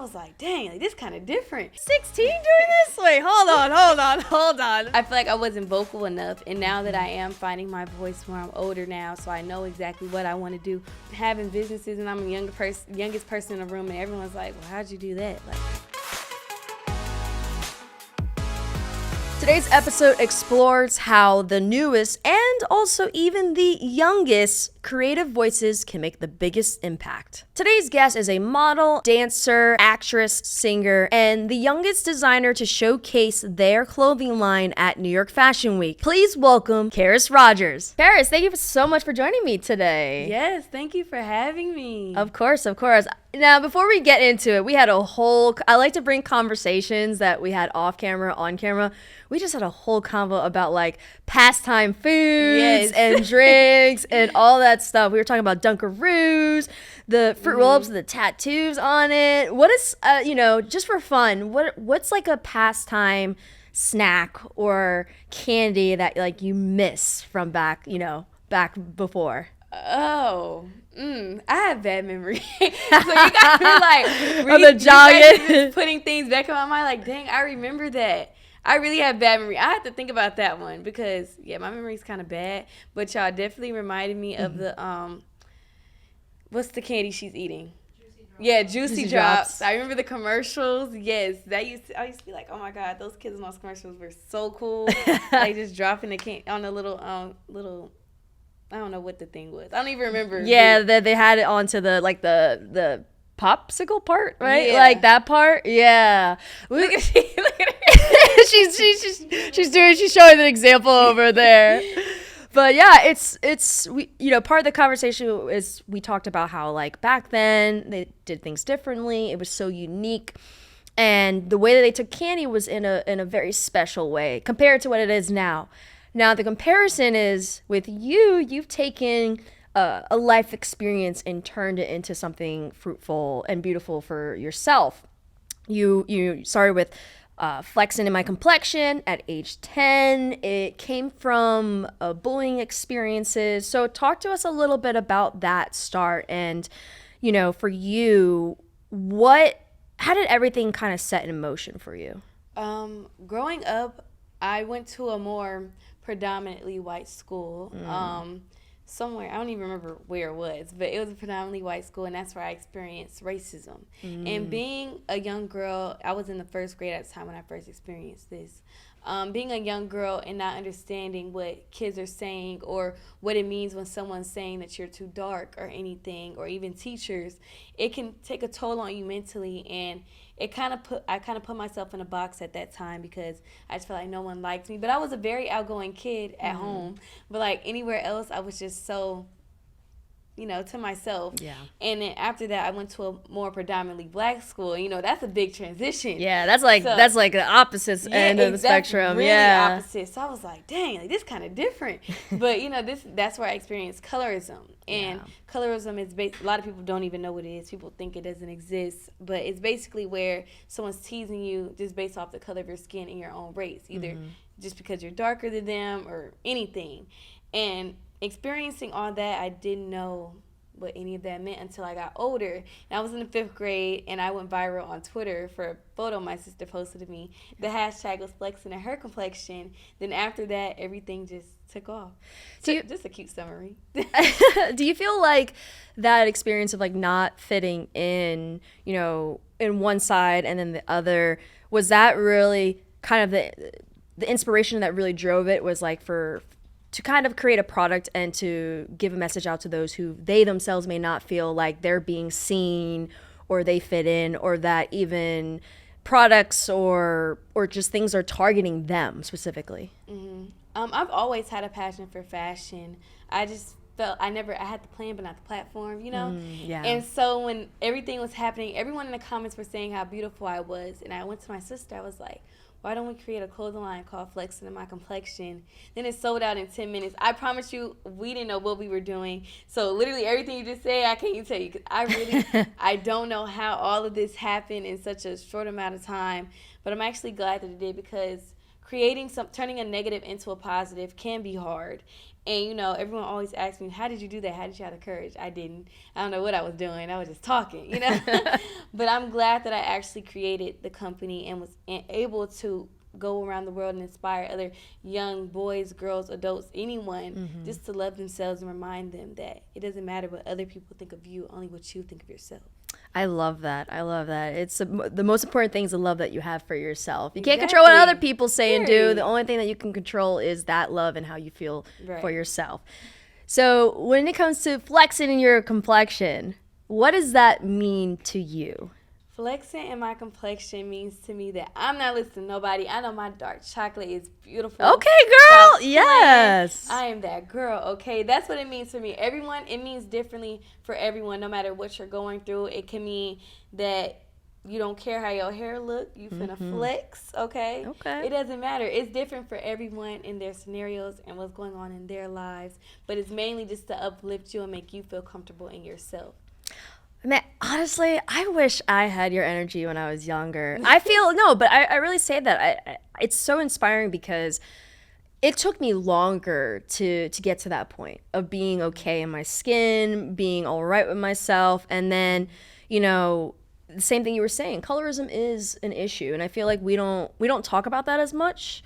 was like, dang, like this kind of different. 16 doing this? Wait, hold on. I feel like I wasn't vocal enough, and now that I am finding my voice more, I'm older now, so I know exactly what I want to do. Having businesses, and I'm the youngest person in the room, and everyone's like, well, how'd you do that? Like, today's episode explores how the newest and also even the youngest creative voices can make the biggest impact. Today's guest is a model, dancer, actress, singer, and the youngest designer to showcase their clothing line at New York Fashion Week. Please welcome Kheris Rogers. Kheris, thank you so much for joining me today. yes, thank you for having me. Of course. Now, before we get into it, we had I like to bring conversations that we had off camera, on camera. We just had a whole convo about like pastime foods and drinks and all that stuff. We were talking about Dunkaroos, the fruit roll-ups with the tattoos on it. What is, just for fun, what's like a pastime snack or candy that like you miss from back before? Oh, I have bad memory. So you got me like putting things back in my mind. Like, dang, I remember that. I really have bad memory. I have to think about that one because my memory's kind of bad. But y'all definitely reminded me of the what's the candy she's eating? Juicy drops. I remember the commercials. Yes, I used to be like, oh my god, those kids in those commercials were so cool. Like just dropping the candy on the little. I don't know what the thing was. I don't even remember. Yeah, they had it onto the popsicle part, right? Yeah. Like that part. Yeah. Look at her. she's showing an example over there. But yeah, it's part of the conversation is we talked about how like back then they did things differently. It was so unique. And the way that they took candy was in a very special way compared to what it is now. Now, the comparison is with you've taken a life experience and turned it into something fruitful and beautiful for yourself. You started with flexing in my complexion at age 10. It came from bullying experiences. So talk to us a little bit about that start. And, for you, how did everything kind of set in motion for you? Growing up, I went to a more predominantly white school. Somewhere, I don't even remember where it was, but it was a predominantly white school, and that's where I experienced racism. And being a young girl, I was in the first grade at the time when I first experienced this. Being a young girl and not understanding what kids are saying or what it means when someone's saying that you're too dark or anything, or even teachers, it can take a toll on you mentally. And I kind of put myself in a box at that time because I just felt like no one liked me. But I was a very outgoing kid at home. But like anywhere else, I was just so, to myself. Yeah. And then after that, I went to a more predominantly black school. That's a big transition. Yeah, that's like the opposite end of the spectrum. Really opposite. So I was like, dang, like this kind of different. But that's where I experienced colorism. And colorism is a lot of people don't even know what it is. People think it doesn't exist, but it's basically where someone's teasing you just based off the color of your skin and your own race, either just because you're darker than them or anything. And experiencing all that, I didn't know what any of that meant until I got older. And I was in the 5th grade, and I went viral on Twitter for a photo my sister posted of me. The hashtag was flexing in her complexion. Then after that, everything just took off. Just a cute summary. Do you feel like that experience of like not fitting in, in one side and then the other, was that really kind of the inspiration that really drove it, was like to kind of create a product and to give a message out to those who they themselves may not feel like they're being seen or they fit in, or that even products or just things are targeting them specifically? I've always had a passion for fashion. I just felt I had the plan but not the platform, And so when everything was happening, everyone in the comments were saying how beautiful I was, and I went to my sister. I was like, why don't we create a clothing line called Flexing in My Complexion? Then it sold out in 10 minutes. I promise you, we didn't know what we were doing. So literally everything you just said, I can't even tell you. 'Cause I don't know how all of this happened in such a short amount of time. But I'm actually glad that it did, because turning a negative into a positive can be hard. And, everyone always asks me, how did you do that? How did you have the courage? I didn't. I don't know what I was doing. I was just talking, But I'm glad that I actually created the company and was able to go around the world and inspire other young boys, girls, adults, anyone, just to love themselves and remind them that it doesn't matter what other people think of you, only what you think of yourself. I love that. It's the most important thing is the love that you have for yourself. You can't control what other people say and do. The only thing that you can control is that love and how you feel for yourself. So when it comes to flexing in your complexion, what does that mean to you? Flexing in my complexion means to me that I'm not listening to nobody. I know my dark chocolate is beautiful. Okay, girl. Yes. I am that girl, okay? That's what it means for me. It means differently for everyone, no matter what you're going through. It can mean that you don't care how your hair look. You finna flex, okay? Okay. It doesn't matter. It's different for everyone in their scenarios and what's going on in their lives. But it's mainly just to uplift you and make you feel comfortable in yourself. Man, honestly, I wish I had your energy when I was younger. I really say that. It's so inspiring because it took me longer to get to that point of being okay in my skin, being all right with myself. And then, the same thing you were saying, colorism is an issue. And I feel like we don't talk about that as much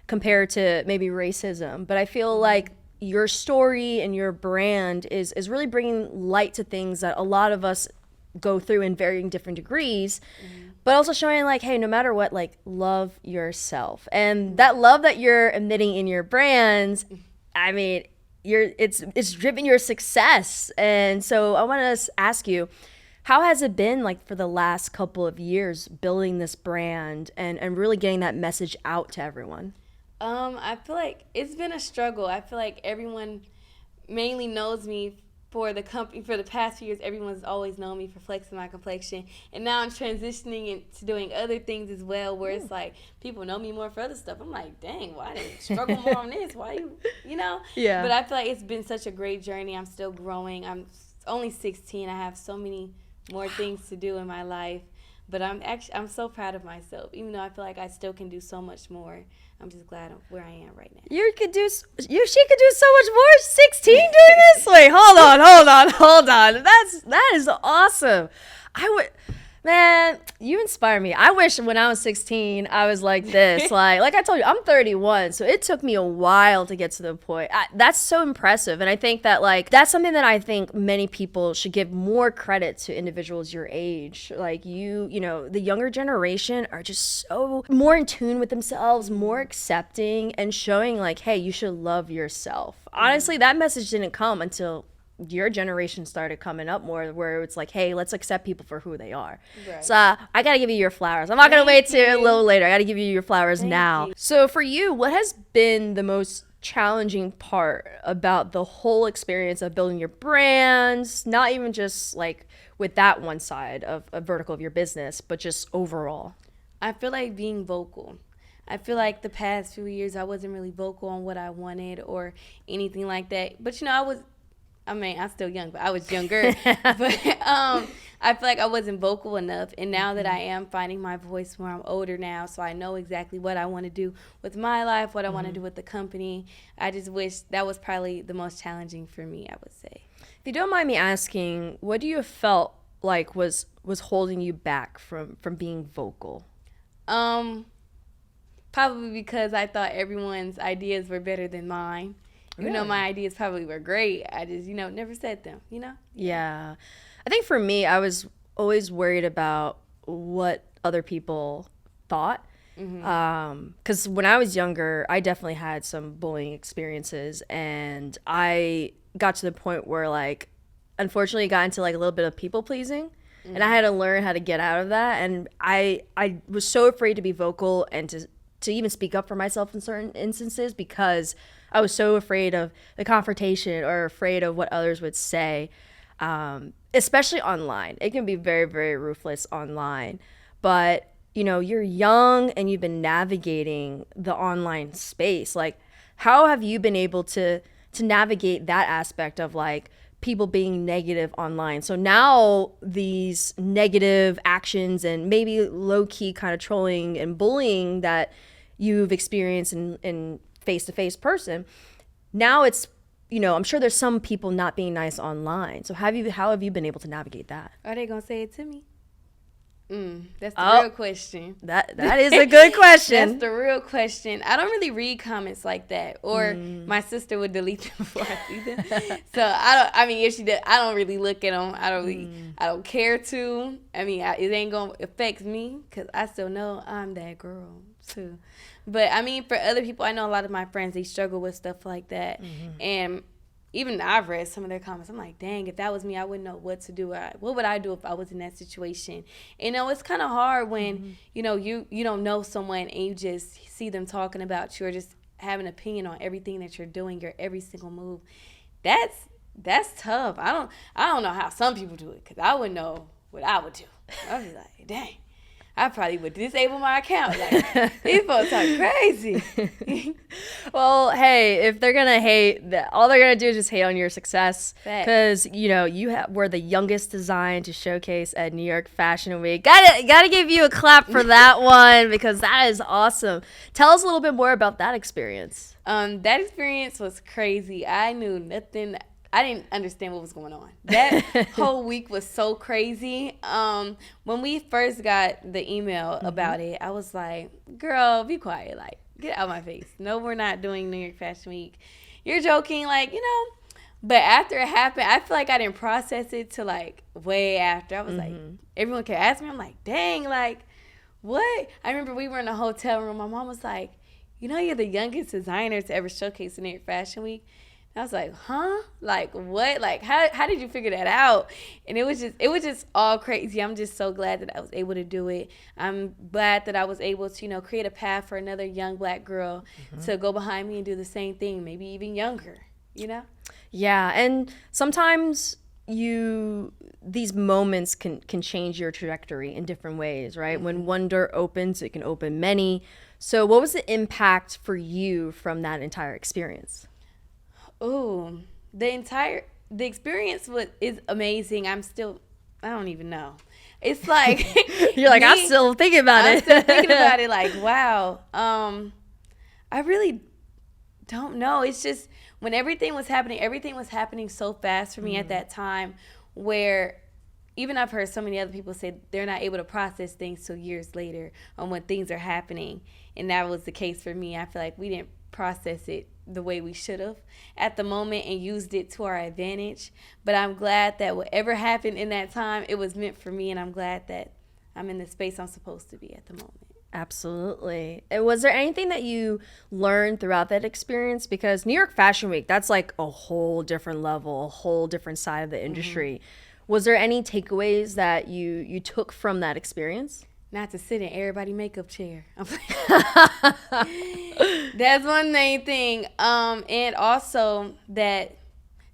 compared to maybe racism. But I feel like your story and your brand is really bringing light to things that a lot of us go through in varying different degrees, but also showing like, hey, no matter what, like, love yourself. And that love that you're emitting in your brands, I mean, it's driven your success. And so I want to ask you, how has it been like for the last couple of years building this brand and really getting that message out to everyone? I feel like it's been a struggle. I feel like everyone mainly knows me for the company. For the past few years, everyone's always known me for flexing my complexion. And now I'm transitioning into doing other things as well, where it's like people know me more for other stuff. I'm like, dang, why didn't you struggle more on this? Why Yeah. But I feel like it's been such a great journey. I'm still growing. I'm only 16. I have so many more things to do in my life. But I'm so proud of myself, even though I feel like I still can do so much more. I'm just glad I'm where I am right now. She could do so much more. 16 doing this? Wait, hold on. That is awesome. Man, you inspire me. I wish when I was 16, I was like this. like I told you, I'm 31, so it took me a while to get to the point. That's so impressive. And I think that, like, that's something that I think many people should give more credit to individuals your age. Like, the younger generation are just so more in tune with themselves, more accepting, and showing, like, hey, you should love yourself. Honestly, that message didn't come until your generation started coming up more, where it's like, hey, let's accept people for who they are. Right. So I gotta give you your flowers. I'm not gonna wait till a little later. I gotta give you your flowers now. So for you, what has been the most challenging part about the whole experience of building your brands, not even just like with that one side of a vertical of your business, but just overall? I feel like being vocal. I feel like the past few years I wasn't really vocal on what I wanted or anything like that. But I'm still young, but I was younger. But I feel like I wasn't vocal enough. And now that I am finding my voice more, I'm older now, so I know exactly what I want to do with my life, what I want to do with the company. I just wish that was probably the most challenging for me, I would say. If you don't mind me asking, what do you felt like was holding you back from being vocal? Probably because I thought everyone's ideas were better than mine. Really? My ideas probably were great. I just, never said them, Yeah. I think for me, I was always worried about what other people thought. Because when I was younger, I definitely had some bullying experiences. And I got to the point where, like, unfortunately got into, like, a little bit of people pleasing. And I had to learn how to get out of that. And I was so afraid to be vocal and to even speak up for myself in certain instances because I was so afraid of the confrontation or afraid of what others would say, especially online. It can be very, very ruthless online. But, you're young and you've been navigating the online space. Like, how have you been able to navigate that aspect of, like, people being negative online? So now these negative actions and maybe low-key kind of trolling and bullying that you've experienced in face-to-face person. Now it's, I'm sure there's some people not being nice online. So how have you been able to navigate that? Are they going to say it to me? That's the real question. That is a good question. That's the real question. I don't really read comments like that, or my sister would delete them before I see them. So if she did, I don't really look at them. I don't care to. It ain't gonna affect me because I still know I'm that girl too. But for other people, I know a lot of my friends, they struggle with stuff like that, and even I've read some of their comments. I'm like, dang, if that was me, I wouldn't know what to do. What would I do if I was in that situation? It's kind of hard when, you don't know someone and you just see them talking about you or just have an opinion on everything that you're doing, your every single move. That's tough. I don't know how some people do it because I wouldn't know what I would do. I'd be like, dang. I probably would disable my account. Like, these folks are crazy. Well, hey, if they're going to hate, all they're going to do is just hate on your success. Because, you were the youngest design to showcase at New York Fashion Week. Gotta give you a clap for that one because that is awesome. Tell us a little bit more about that experience. That experience was crazy. I knew nothing. I didn't understand what was going on. That whole week was so crazy. When we first got the email about it, I was like, girl, be quiet. Like, get out of my face. No, we're not doing New York Fashion Week. You're joking, But after it happened, I feel like I didn't process it till, way after. I was like, everyone kept asking me. I'm like, dang, what? I remember we were in a hotel room. My mom was like, you're the youngest designer to ever showcase the New York Fashion Week. I was like, huh? What? How did you figure that out? And it was just all crazy. I'm just so glad that I was able to do it. I'm glad that I was able to, create a path for another young Black girl to go behind me and do the same thing, maybe even younger, Yeah, and sometimes these moments can change your trajectory in different ways, right? When one door opens, it can open many. So what was the impact for you from that entire experience? Ooh, the experience is amazing. I don't even know. It's like you're like, I'm still thinking about it. I'm still thinking about it. Like, wow. I really don't know. It's just when everything was happening so fast for me at that time, where even I've heard so many other people say they're not able to process things till years later on when things are happening, and that was the case for me. I feel like we didn't process it the way we should have at the moment and used it to our advantage. But I'm glad that whatever happened in that time, it was meant for me, and I'm glad that I'm in the space I'm supposed to be at the moment. Absolutely. And was there anything that you learned throughout that experience? Because New York Fashion Week, that's like a whole different level, a whole different side of the industry. Was there any takeaways that you took from that experience? Not to sit in everybody's makeup chair. That's one main thing. And also that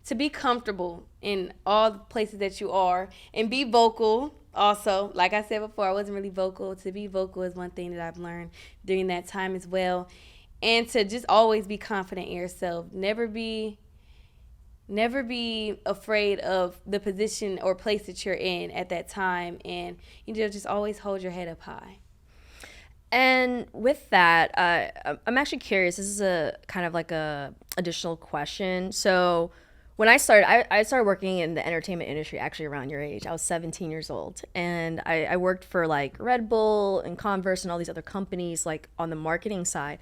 to be comfortable in all the places that you are and be vocal. Also, like I said before, I wasn't really vocal. To be vocal is one thing that I've learned during that time as well. And to just always be confident in yourself. Never be afraid of the position or place that you're in at that time, and just always hold your head up high. And with that, I'm actually curious. This is a kind of like a additional question. So when I started working in the entertainment industry actually around your age. I was 17 years old, and I worked for like Red Bull and Converse and all these other companies like on the marketing side.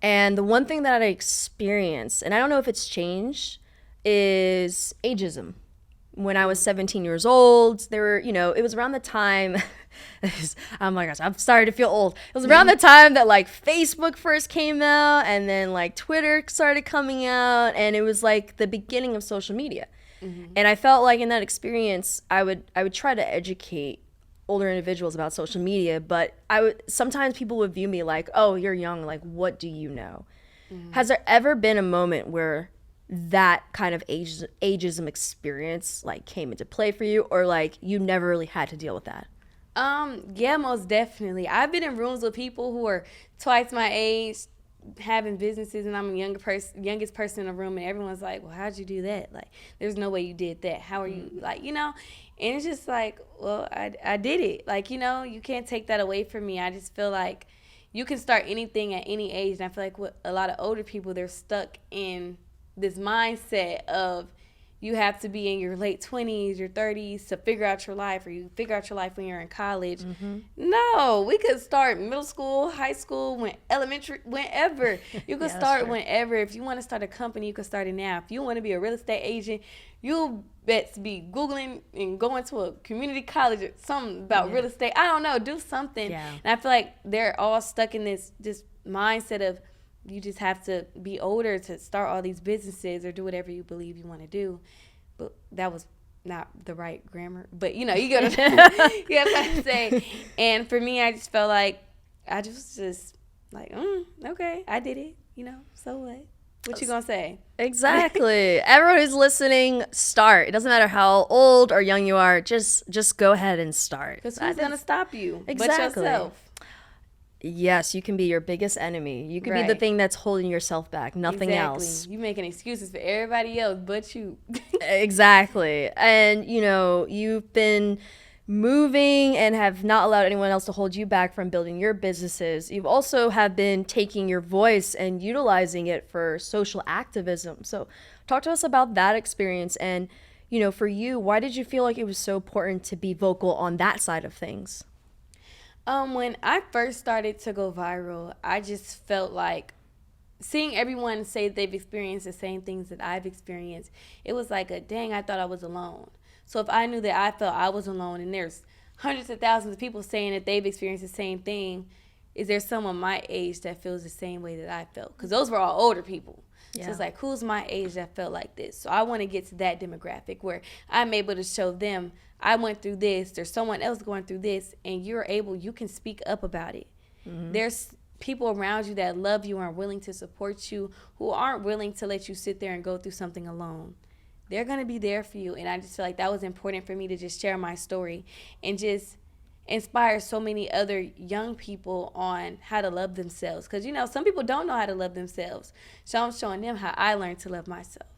And the one thing that I experienced, and I don't know if it's changed, is ageism. When I was 17 years old, there were, it was around the time, oh my gosh, I'm starting to feel old. It was around the time that like Facebook first came out, and then like Twitter started coming out, and it was like the beginning of social media. And I felt like in that experience, I would try to educate older individuals about social media, but sometimes people would view me like, oh, you're young, like what do you know? Has there ever been a moment where that kind of ageism experience like came into play for you, or like you never really had to deal with that? Yeah, most definitely. I've been in rooms with people who are twice my age, having businesses, and I'm the youngest person in the room, and everyone's like, well, how'd you do that? Like, there's no way you did that. How are you, like, and it's just like, well, I did it. Like, you can't take that away from me. I just feel like, you can start anything at any age. And I feel like with a lot of older people, they're stuck in this mindset of you have to be in your late 20s, your 30s to figure out your life, or you figure out your life when you're in college. Mm-hmm. No, we could start middle school, high school, elementary, whenever. You could start whenever. If you want to start a company, you can start it now. If you want to be a real estate agent, you'll bet to be Googling and going to a community college or something about real estate. I don't know. Do something. Yeah. And I feel like they're all stuck in this mindset of you just have to be older to start all these businesses or do whatever you believe you want to do. But that was not the right grammar. But, you got to say. And for me, I just felt like I just like, okay, I did it, so what? What you gonna say? Exactly. Everyone who's listening, start. It doesn't matter how old or young you are. Just go ahead and start. Because who's gonna stop you? Exactly. But yourself. Yes, you can be your biggest enemy. You can be the thing that's holding yourself back, nothing else. You making excuses for everybody else but you. Exactly. And, you've been moving and have not allowed anyone else to hold you back from building your businesses. You've also have been taking your voice and utilizing it for social activism. So talk to us about that experience. And, for you, why did you feel like it was so important to be vocal on that side of things? When I first started to go viral, I just felt like seeing everyone say they've experienced the same things that I've experienced, it was like dang, I thought I was alone. So if I knew that I felt I was alone and there's hundreds of thousands of people saying that they've experienced the same thing, is there someone my age that feels the same way that I felt? Because those were all older people. Yeah. So it's like, who's my age that felt like this? So I want to get to that demographic where I'm able to show them I went through this, there's someone else going through this, and you can speak up about it. Mm-hmm. There's people around you that love you and are willing to support you, who aren't willing to let you sit there and go through something alone. They're going to be there for you. And I just feel like that was important for me to just share my story and just inspire so many other young people on how to love themselves. Because, some people don't know how to love themselves. So I'm showing them how I learned to love myself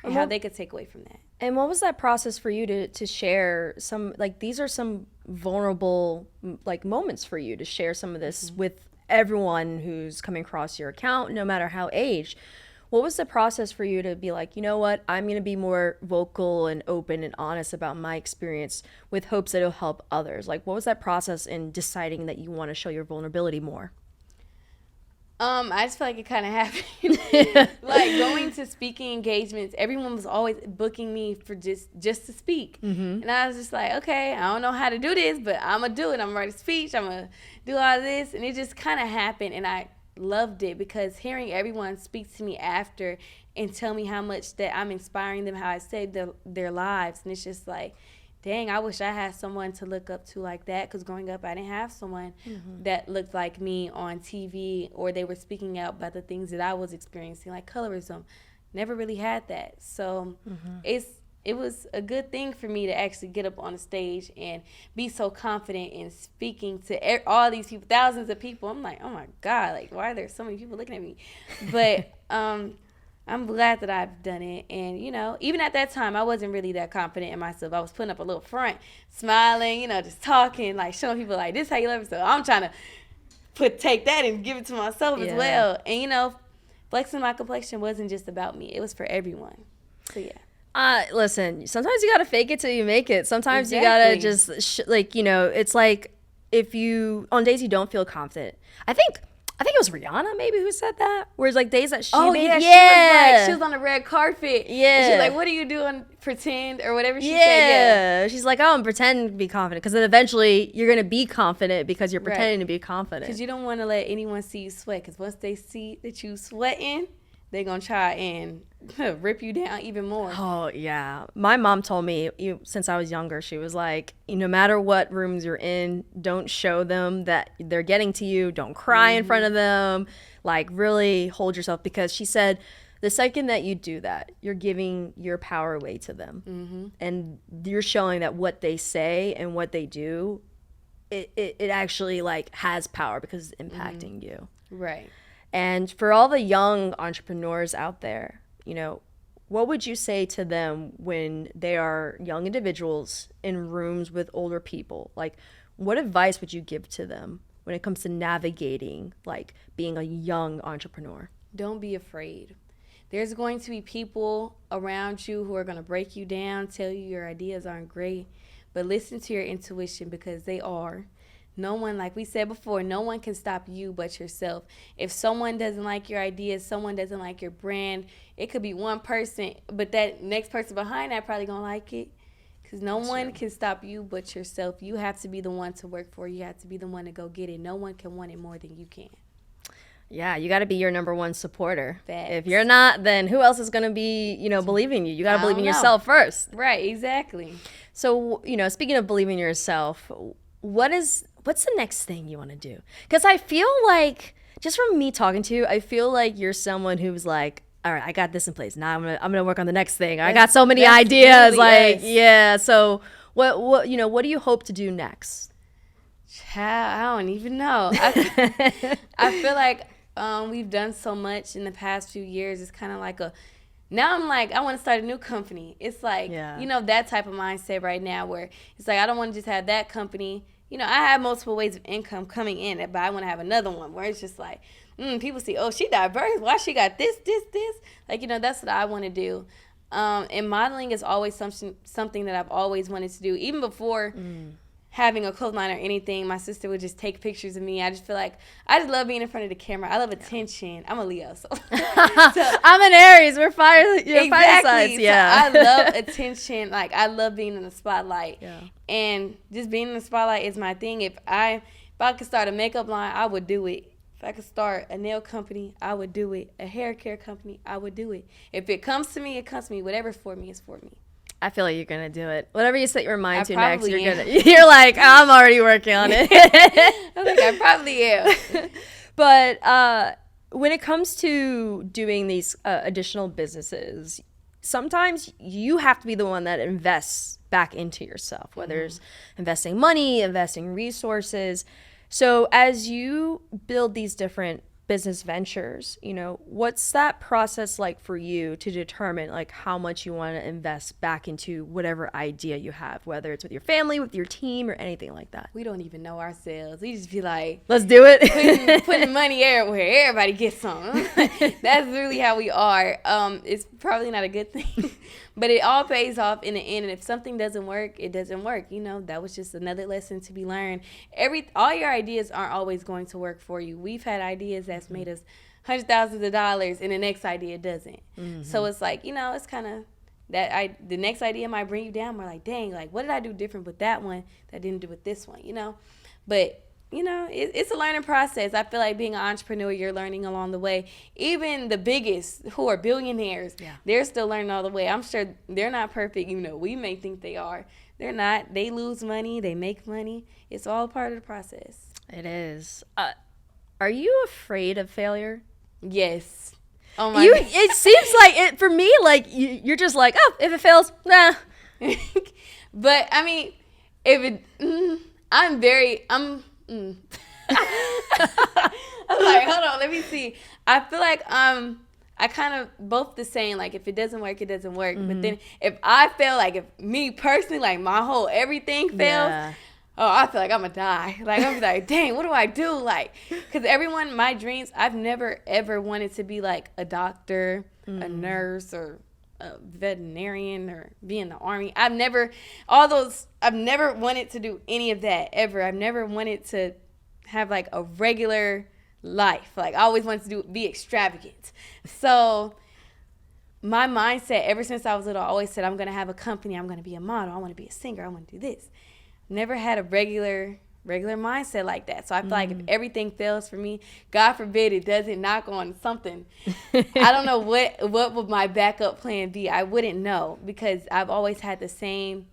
and how they could take away from that. And what was that process for you to share some, these are some vulnerable, moments for you to share some of this with everyone who's coming across your account, no matter how aged. What was the process for you to be like, you know what, I'm going to be more vocal and open and honest about my experience with hopes that it'll help others? What was that process in deciding that you want to show your vulnerability more? I just feel like it kind of happened. Going to speaking engagements, everyone was always booking me for just to speak. Mm-hmm. And I was just like, okay, I don't know how to do this, but I'm going to do it. I'm going to write a speech. I'm going to do all this. And it just kind of happened. And I loved it because hearing everyone speak to me after and tell me how much that I'm inspiring them, how I saved their lives. And it's just like, dang, I wish I had someone to look up to like that, because growing up, I didn't have someone that looked like me on TV, or they were speaking out about the things that I was experiencing, like colorism. Never really had that. So it was a good thing for me to actually get up on the stage and be so confident in speaking to all these people, thousands of people. I'm like, oh my God, why are there so many people looking at me? But I'm glad that I've done it. And, even at that time, I wasn't really that confident in myself. I was putting up a little front, smiling, just talking, showing people, this is how you love yourself. I'm trying to take that and give it to myself as well. And, flexing my complexion wasn't just about me. It was for everyone. So, yeah. Listen, sometimes you got to fake it till you make it. Sometimes you got to just, it's like if you, on days you don't feel confident. I think it was Rihanna maybe who said that. Whereas days that she made, she was on the red carpet. Yeah. And she was like, what are you doing? Pretend or whatever she said. Yeah. She's like, I'm pretending to be confident. Because then eventually you're going to be confident because you're pretending to be confident. Because you don't want to let anyone see you sweat. Because once they see that you sweating, they're going to try and rip you down even more. Oh, yeah. My mom told me since I was younger, she was like, no matter what rooms you're in, don't show them that they're getting to you. Don't cry in front of them. Really hold yourself. Because she said the second that you do that, you're giving your power away to them. Mm-hmm. And you're showing that what they say and what they do, it actually has power because it's impacting you. Right. And for all the young entrepreneurs out there, what would you say to them when they are young individuals in rooms with older people? What advice would you give to them? when it comes to navigating like being a young entrepreneur? Don't be afraid. There's going to be people around you who are going to break you down, tell you your ideas aren't great, but listen to your intuition, because they are. No one, like we said before, no one can stop you but yourself. If someone doesn't like your ideas, someone doesn't like your brand, it could be one person, but that next person behind that probably going to like it. Because no one can stop you but yourself. You have to be the one to work for. You have to be the one to go get it. No one can want it more than you can. Yeah, you got to be your number one supporter. Facts. If you're not, then who else is going to be, believing you? You got to believe in yourself first. Right, exactly. So, speaking of believing in yourself, what's the next thing you want to do? Because I feel like, just from me talking to you, I feel like you're someone who's like, all right, I got this in place. Now I'm gonna work on the next thing. I got so many ideas. Really like, yeah. So what do you hope to do next? Child, I don't even know. I feel like we've done so much in the past few years. It's kind of like now I'm like, I want to start a new company. It's like, that type of mindset right now, where it's like, I don't want to just have that company. I have multiple ways of income coming in, but I want to have another one where it's just like, people see, oh, she diverse. Why she got this? Like, that's what I want to do. And modeling is always something that I've always wanted to do. Even before having a clothesline or anything, my sister would just take pictures of me. I just feel like I just love being in front of the camera. I love attention. I'm a Leo, so I'm an Aries. We're fire. You're fire signs. Yeah. So I love attention. Like, I love being in the spotlight. Yeah. And just being in the spotlight is my thing. If I could start a makeup line, I would do it. If I could start a nail company, I would do it. A hair care company, I would do it. If it comes to me, it comes to me. Whatever's for me is for me. I feel like you're gonna do it. Whatever you set your mind to next, you're like, I'm already working on it. I think I probably am. But when it comes to doing these additional businesses, sometimes you have to be the one that invests back into yourself, whether it's investing money, investing resources. So as you build these different business ventures, what's that process like for you to determine like how much you want to invest back into whatever idea you have, whether it's with your family, with your team, or anything like that? We don't even know ourselves. We just be like, let's do it. putting money everywhere. Everybody gets some. That's really how we are. It's probably not a good thing, but it all pays off in the end. And if something doesn't work, it doesn't work. That was just another lesson to be learned. All your ideas aren't always going to work for you. We've had ideas that's made us hundreds of thousands of dollars, and the next idea doesn't. So it's like, it's kind of the next idea might bring you down. We're like, dang, like, what did I do different with that one that I didn't do with this one? But it's a learning process. I feel like being an entrepreneur, you're learning along the way. Even the biggest, who are billionaires, they're still learning all the way. I'm sure they're not perfect, even though we may think they are. They're not. They lose money. They make money. It's all part of the process. It is. Are you afraid of failure? Yes. Oh my God. It seems like it for me. Like you're just like, oh, if it fails, nah. But I mean, if it, I'm I'm like, hold on, let me see. I feel like I kind of both the same. Like, if it doesn't work, it doesn't work. But then if I fail, like, if me personally, like, my whole everything fails, I feel like I'm gonna die. Like, I'm like, dang, what do I do? Like, because my dreams, I've never ever wanted to be like a doctor, a nurse, or a veterinarian, or be in the army. I've never wanted to do any of that ever. I've never wanted to have like a regular life. Like, I always wanted to be extravagant. So my mindset ever since I was little, I always said, I'm gonna have a company, I'm gonna be a model, I want to be a singer, I want to do this. Never had a regular mindset like that. So I feel like if everything fails for me, God forbid it doesn't knock on something, I don't know what would my backup plan be. I wouldn't know, because I've always had the same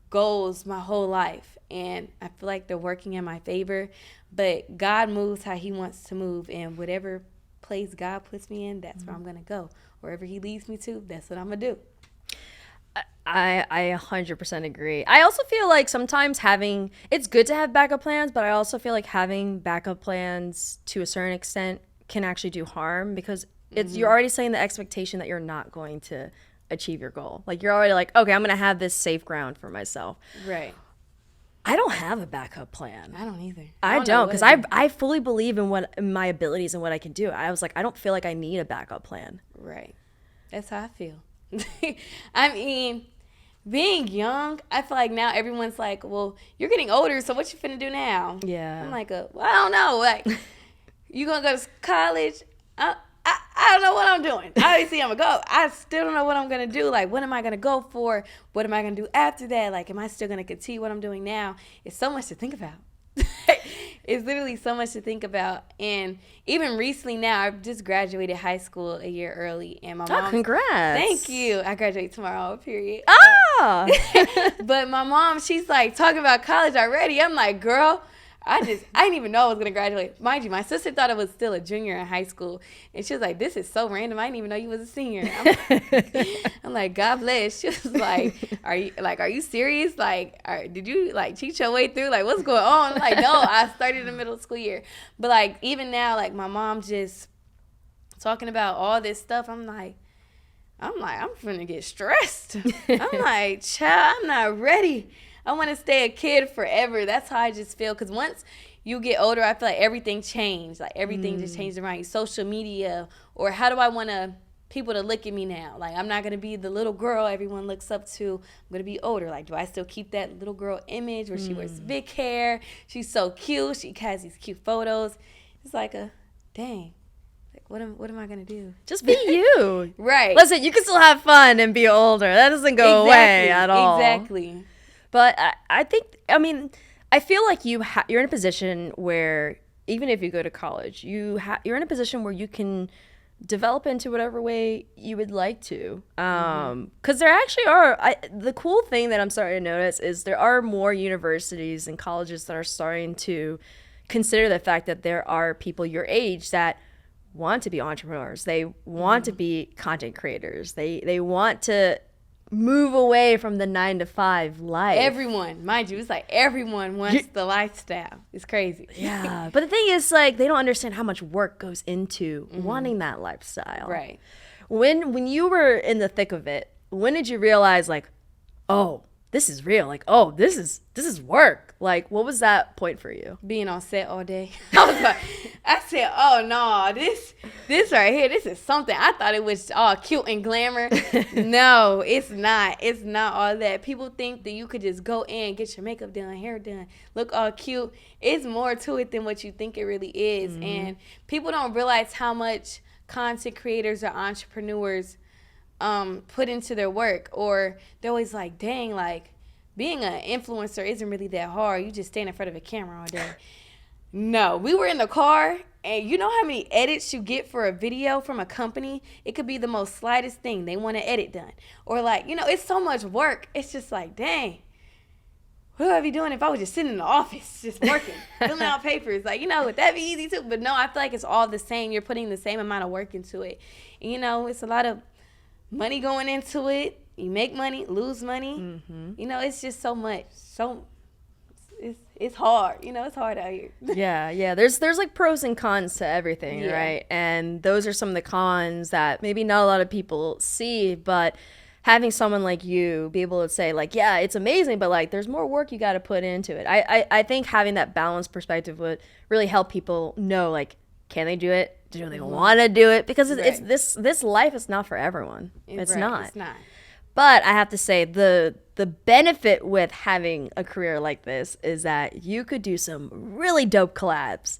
goals my whole life, and I feel like they're working in my favor. But God moves how he wants to move, and whatever place God puts me in, that's where I'm gonna go. Wherever he leads me to, that's what I'm gonna do. I 100% agree. I also feel like sometimes it's good to have backup plans, but I also feel like having backup plans to a certain extent can actually do harm, because you're already setting the expectation that you're not going to achieve your goal. Like, you're already like, okay, I'm going to have this safe ground for myself. Right. I don't have a backup plan. I don't either. I don't, because I fully believe in my abilities and what I can do. I was like, I don't feel like I need a backup plan. Right. That's how I feel. I mean, being young, I feel like now everyone's like, well, you're getting older, so what you finna do now? Yeah. I'm like, well, I don't know. Like, you gonna go to college? I don't know what I'm doing. Obviously, I'm gonna go. I still don't know what I'm gonna do. Like, what am I gonna go for? What am I gonna do after that? Like, am I still gonna continue what I'm doing now? It's so much to think about. It's literally so much to think about. And even recently now, I've just graduated high school a year early. And my mom. Congrats. Thank you. I graduate tomorrow, period. Ah! But my mom, she's like talking about college already. I'm like, girl, I didn't even know I was going to graduate. Mind you, my sister thought I was still a junior in high school. And she was like, this is so random. I didn't even know you was a senior. I'm like, God bless. She was like, are you serious? Like, did you like cheat your way through? Like, what's going on? I'm like, no, I started the middle school year. But like, even now, like my mom just talking about all this stuff. I'm finna get stressed. I'm like, child, I'm not ready. I want to stay a kid forever. That's how I just feel. Because once you get older, I feel like everything changed. Like everything just changed around you. Social media, or how do I want people to look at me now? Like, I'm not going to be the little girl everyone looks up to. I'm going to be older. Like, do I still keep that little girl image where she wears big hair? She's so cute. She has these cute photos. It's like dang. What am I gonna do? Just be you. Right. Listen, you can still have fun and be older. That doesn't go away at all. Exactly. But I feel like you're in a position where even if you go to college, you're in a position where you can develop into whatever way you would like to. Because there actually are. The cool thing that I'm starting to notice is there are more universities and colleges that are starting to consider the fact that there are people your age that want to be entrepreneurs. They want to be content creators. They want to move away from the 9-to-5 life. Everyone, mind you, it's like everyone wants the lifestyle. It's crazy. Yeah. But the thing is, like, they don't understand how much work goes into wanting that lifestyle. Right. When you were in the thick of it, when did you realize, like, oh, this is real? Like, oh, this is work. Like, what was that point for you? Being on set all day. I said, oh no, this right here, this is something. I thought it was all cute and glamour. No, it's not. It's not all that. People think that you could just go in, get your makeup done, hair done, look all cute. It's more to it than what you think it really is. And people don't realize how much content creators or entrepreneurs put into their work. Or they're always like, dang, like being an influencer isn't really that hard. You just stand in front of a camera all day. No, we were in the car, and you know how many edits you get for a video from a company? It could be the most slightest thing they want to edit done. Or like, it's so much work. It's just like, dang, what would I be doing if I was just sitting in the office, just working, filling out papers? Like, would that be easy too? But no, I feel like it's all the same. You're putting the same amount of work into it. And, it's a lot of money going into it. You make money, lose money. It's just so much. It's hard. It's hard out here. Yeah. There's like pros and cons to everything, right? And those are some of the cons that maybe not a lot of people see, but having someone like you be able to say, like, yeah, it's amazing, but like there's more work you got to put into it. I think having that balanced perspective would really help people know, like, can they do it? Do they want to do it? Because it's this life is not for everyone. It's not. It's not. But I have to say the benefit with having a career like this is that you could do some really dope collabs.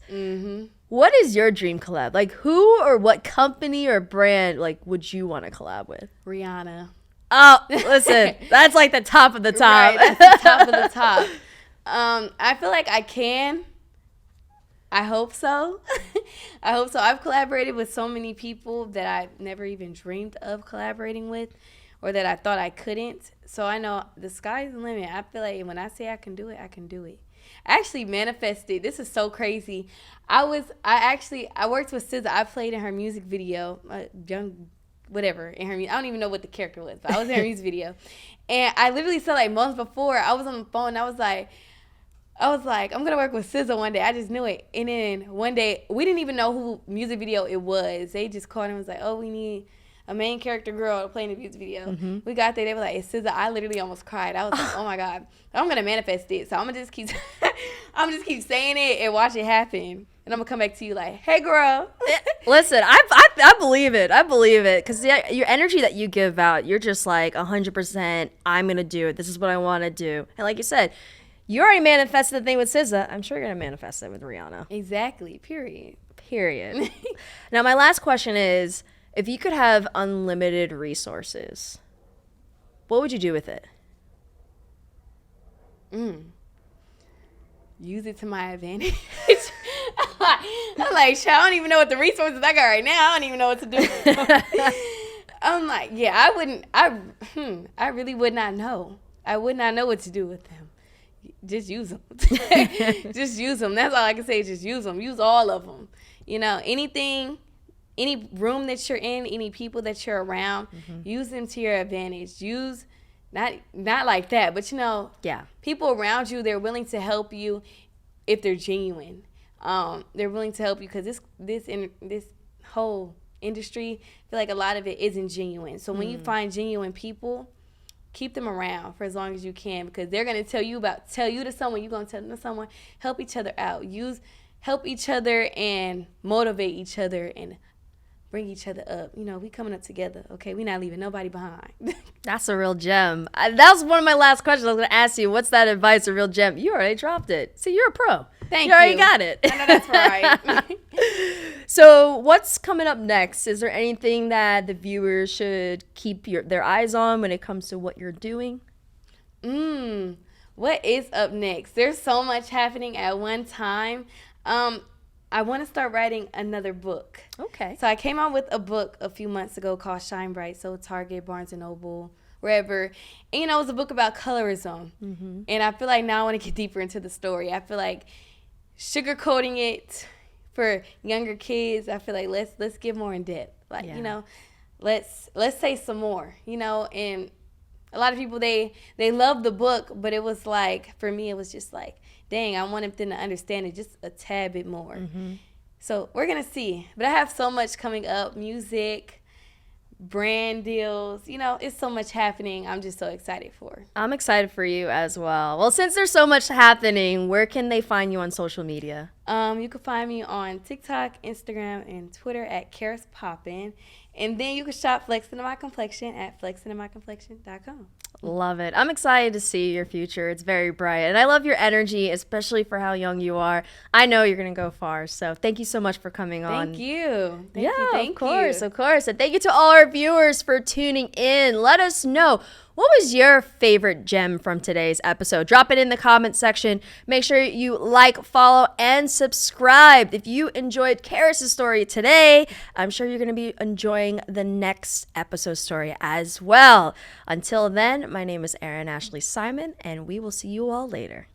What is your dream collab? Like, who or what company or brand like would you want to collab with? Rihanna. Oh, listen, that's like the top of the top. Right, that's the top of the top. I feel like I can. I hope so. I hope so. I've collaborated with so many people that I've never even dreamed of collaborating with, or that I thought I couldn't. So I know the sky's the limit. I feel like when I say I can do it, I can do it. I actually manifested. This is so crazy. I worked with SZA. I played in her music video, young, whatever, in her. I don't even know what the character was, but I was in her music video. And I literally said, like, months before, I was on the phone, and I was like, I'm going to work with SZA one day. I just knew it. And then one day, we didn't even know who music video it was. They just called and was like, oh, we need a main character girl playing a music video. We got there, they were like, it's SZA. I literally almost cried. I was like, oh my God, I'm gonna manifest it. So I'm gonna just keep, saying it and watch it happen. And I'm gonna come back to you like, hey girl. Listen, I believe it. I believe it. Because your energy that you give out, you're just like 100%, I'm gonna do it. This is what I want to do. And like you said, you already manifested the thing with SZA. I'm sure you're gonna manifest it with Rihanna. Exactly. Period. Now, my last question is, if you could have unlimited resources, what would you do with it? Use it to my advantage. I'm like, I don't even know what the resources I got right now. I don't even know what to do. I'm like, yeah, I wouldn't. I really would not know. I would not know what to do with them. Just use them. Just use them. That's all I can say. Just use them. Use all of them. You know, anything, any room that you're in, any people that you're around, use them to your advantage. Use, not like that, but you know, people around you, they're willing to help you if they're genuine. They're willing to help you because this whole industry, I feel like a lot of it isn't genuine. So when you find genuine people, keep them around for as long as you can, because they're going to tell you to someone, you're going to tell them to someone. Help each other out. Help each other and motivate each other and bring each other up. You know, we coming up together, okay? We not leaving nobody behind. That's a real gem. That was one of my last questions. I was going to ask you, what's that advice, a real gem? You already dropped it. See, you're a pro. Thank you. You already got it. I know that's right. So what's coming up next? Is there anything that the viewers should keep their eyes on when it comes to what you're doing? What is up next? There's so much happening at one time. I want to start writing another book. Okay. So I came out with a book a few months ago called Shine Bright. So Target, Barnes & Noble, wherever. And, you know, it was a book about colorism. And I feel like now I want to get deeper into the story. I feel like sugarcoating it for younger kids, I feel like let's get more in depth. Like, you know, let's say some more, you know. And a lot of people, they love the book, but it was like, for me, it was just like, dang, I wanted them to understand it just a tad bit more. So we're going to see. But I have so much coming up, music, brand deals. You know, it's so much happening. I'm just so excited for. I'm excited for you as well. Well, since there's so much happening, where can they find you on social media? You can find me on TikTok, Instagram, and Twitter at Kheris Poppin'. And then you can shop Flexing in My Complexion at flexinginmycomplexion.com. Love it. I'm excited to see your future. It's very bright. And I love your energy, especially for how young you are. I know you're going to go far. So thank you so much for coming on. Thank you. Thank you. Of course. And thank you to all our viewers for tuning in. Let us know, what was your favorite gem from today's episode? Drop it in the comment section. Make sure you like, follow, and subscribe. If you enjoyed Kheris' story today, I'm sure you're going to be enjoying the next episode story as well. Until then, my name is Erin Ashley Simon, and we will see you all later.